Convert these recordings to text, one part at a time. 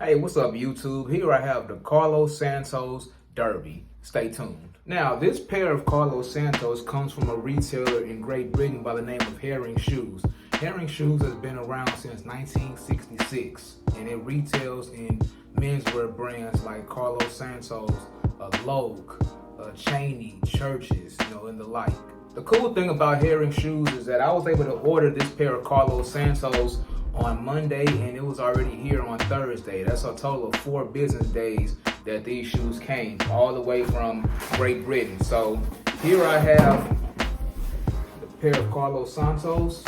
Hey, what's up, YouTube? Here I have the Carlos Santos Derby. Stay tuned. Now, this pair of Carlos Santos comes from a retailer in Great Britain by the name of Herring Shoes. Herring Shoes has been around since 1966, and it retails in menswear brands like Carlos Santos, Logue, Cheney, Churches, and the like. The cool thing about Herring Shoes is that I was able to order this pair of Carlos Santos on Monday, and it was already here on Thursday. That's a total of 4 business days that these shoes came all the way from Great Britain. So here I have the pair of Carlos Santos.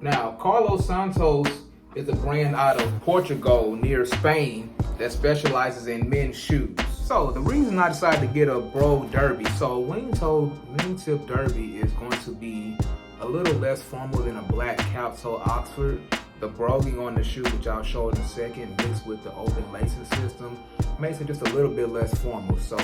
Now, Carlos Santos is a brand out of Portugal near Spain that specializes in men's shoes. So the reason I decided to get a Brogue Derby, so Wingtip Derby is going to be a little less formal than a black cap-toe Oxford. The broguing on the shoe, which I'll show in a second, mixed with the open lacing system, makes it just a little bit less formal. So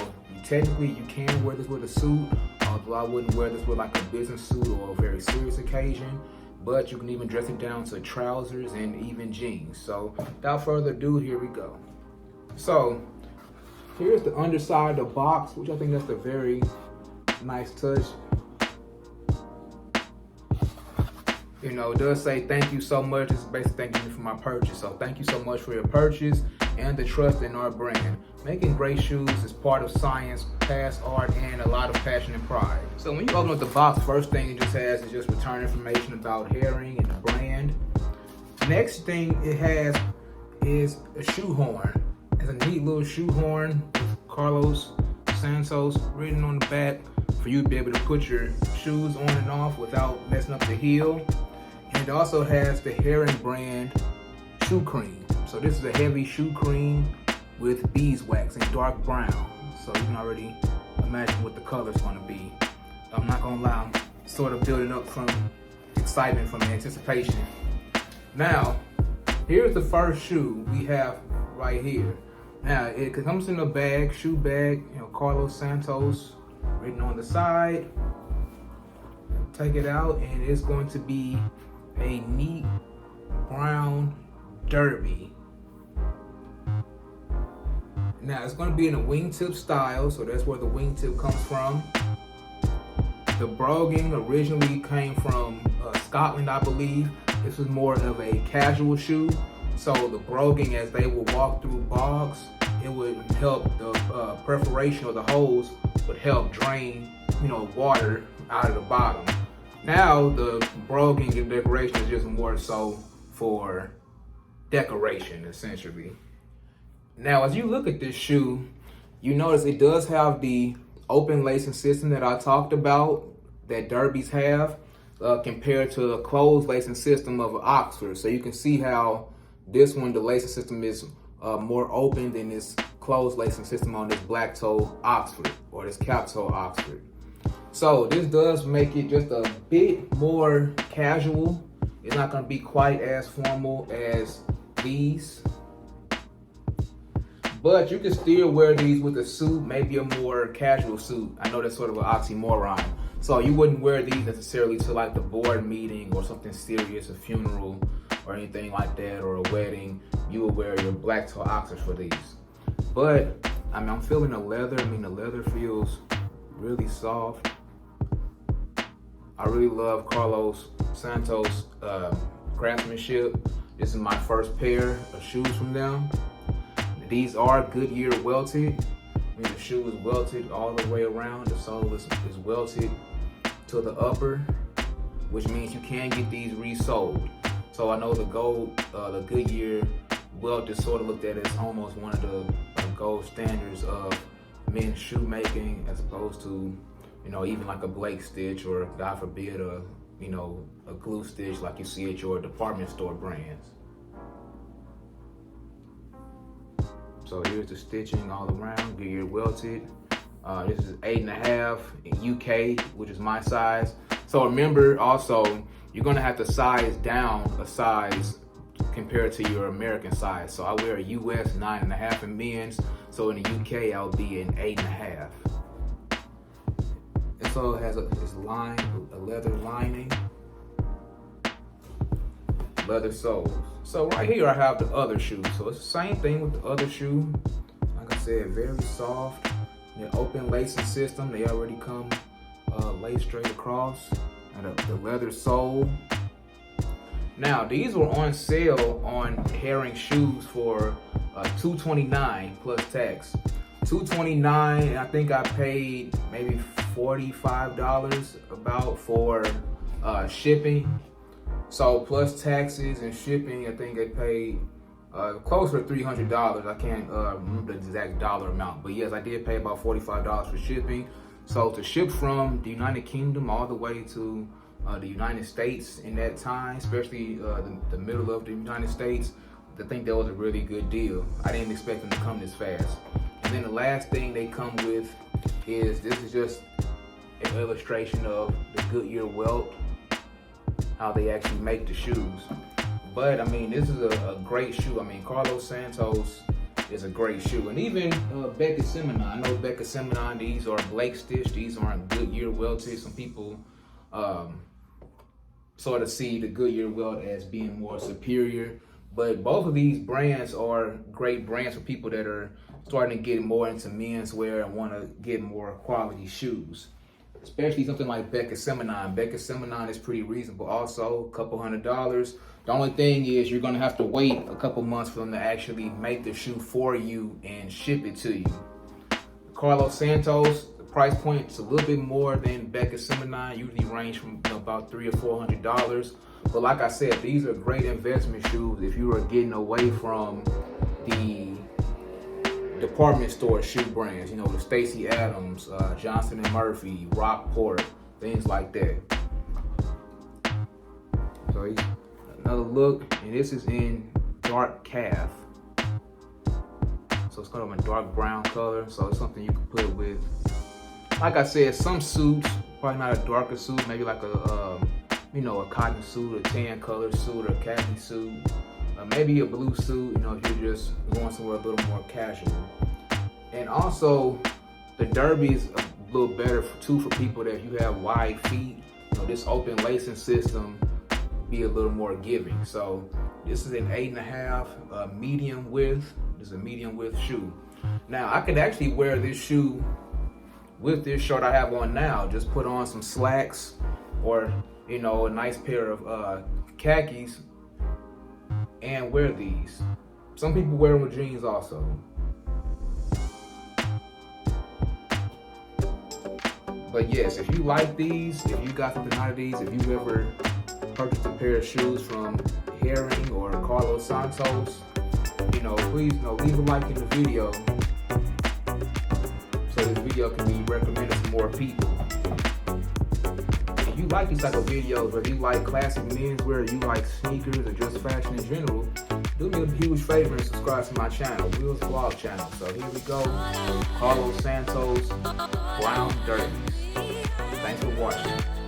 technically you can wear this with a suit, although I wouldn't wear this with like a business suit or a very serious occasion. But you can even dress it down to trousers and even jeans. So without further ado, here we go. So here's the underside of the box, which I think that's a very nice touch. It does say thank you so much. It's basically thanking you for my purchase. So thank you so much for your purchase and the trust in our brand. Making great shoes is part of science, past art, and a lot of passion and pride. So when you open up the box, first thing it just has is just return information about Herring and the brand. Next thing it has is a shoe horn. It's a neat little shoe horn, Carlos Santos written on the back for you to be able to put your shoes on and off without messing up the heel. And it also has the Herring brand shoe cream. So this is a heavy shoe cream with beeswax and dark brown. So you can already imagine what the color is going to be. I'm not going to lie, I'm sort of building up some excitement from anticipation. Now, here's the first shoe we have right here. Now, it comes in a bag, shoe bag, Carlos Santos written on the side. Take it out, and it's going to be a neat brown derby. Now, it's going to be in a wingtip style, so that's where the wingtip comes from. The broguing originally came from Scotland, I believe. This was more of a casual shoe. So the broguing, as they would walk through bogs, it would help the perforation of the holes would help drain, water out of the bottom. Now the broguing and decoration is just more so for decoration, essentially. Now, as you look at this shoe, you notice it does have the open lacing system that I talked about that derbies have, compared to the closed lacing system of Oxford. So you can see how this one, the lacing system is more open than this closed lacing system on this black toe Oxford or this cap toe Oxford. So this does make it just a bit more casual. It's not going to be quite as formal as these, but you can still wear these with a suit, maybe a more casual suit. I know that's sort of an oxymoron. So you wouldn't wear these necessarily to like the board meeting or something serious, a funeral or anything like that, or a wedding. You would wear your black toe Oxfords for these. But I'm feeling the leather. The leather feels really soft. I really love Carlos Santos craftsmanship. This is my first pair of shoes from them. These are Goodyear welted. The shoe is welted all the way around. The sole is welted to the upper, which means you can get these resoled. So I know the Goodyear welt is sort of looked at as almost one of the gold standards of men's shoemaking, as opposed to, even like a Blake stitch or, God forbid, a glue stitch like you see at your department store brands. So here's the stitching all around, Goodyear welted. This is 8.5 in UK, which is my size. So remember also, you're gonna have to size down a size compared to your American size. So I wear a US 9.5 in men's. So in the UK, I'll be an 8.5. And so it has a leather lining. leather soles. So right here I have the other shoe. So it's the same thing with the other shoe. Like I said, very soft. The open lacing system. They already come laced straight across. And the leather sole. Now these were on sale on Herring shoes for $229 plus tax. $229, and I think I paid maybe $45 about for shipping. So plus taxes and shipping, I think I paid closer to $300. I can't remember the exact dollar amount, but yes, I did pay about $45 for shipping. So to ship from the United Kingdom all the way to the United States in that time, especially the middle of the United States, I think that was a really good deal. I didn't expect them to come this fast. And then the last thing they come with is, this is just an illustration of the Goodyear welt, how they actually make the shoes. But I mean, this is a great shoe. I mean, Carlos Santos is a great shoe. And even Beckett Simonon, I know Beckett Simonon, these are Blake Stitch, these aren't Goodyear welted. Some people sort of see the Goodyear welt as being more superior. But both of these brands are great brands for people that are starting to get more into menswear and want to get more quality shoes. Especially something like Beckett Simonon. Beckett Simonon is pretty reasonable also, a couple $100s. The only thing is you're going to have to wait a couple months for them to actually make the shoe for you and ship it to you. Carlos Santos, the price point is a little bit more than Beckett Simonon, usually range from about $300 or $400. But like I said, these are great investment shoes if you are getting away from the department store shoe brands, you know, the Stacy Adams, Johnson & Murphy, Rockport, things like that. So another look, and this is in dark calf. So it's kind of a dark brown color, so it's something you can put with, like I said, some suits, probably not a darker suit, maybe like a a cotton suit, a tan color suit, or a khaki suit, maybe a blue suit, you know, if you're just going somewhere a little more casual. And also, the derby is a little better too for people that you have wide feet. You know, this open lacing system be a little more giving. So this is an 8.5 medium width. This is a medium width shoe. Now I could actually wear this shoe with this shirt I have on now. Just put on some slacks or a nice pair of khakis and wear these. Some people wear them with jeans also. But yes, if you like these, if you got something out of these, if you ever purchased a pair of shoes from Herring or Carlos Santos, please leave a like in the video so this video can be recommended to more people. If you like these type of videos, or if you like classic menswear, or you like sneakers, or just fashion in general, do me a huge favor and subscribe to my channel, Will's Vlog channel. So here we go, Carlos Santos Brown Derbies. Thanks for watching.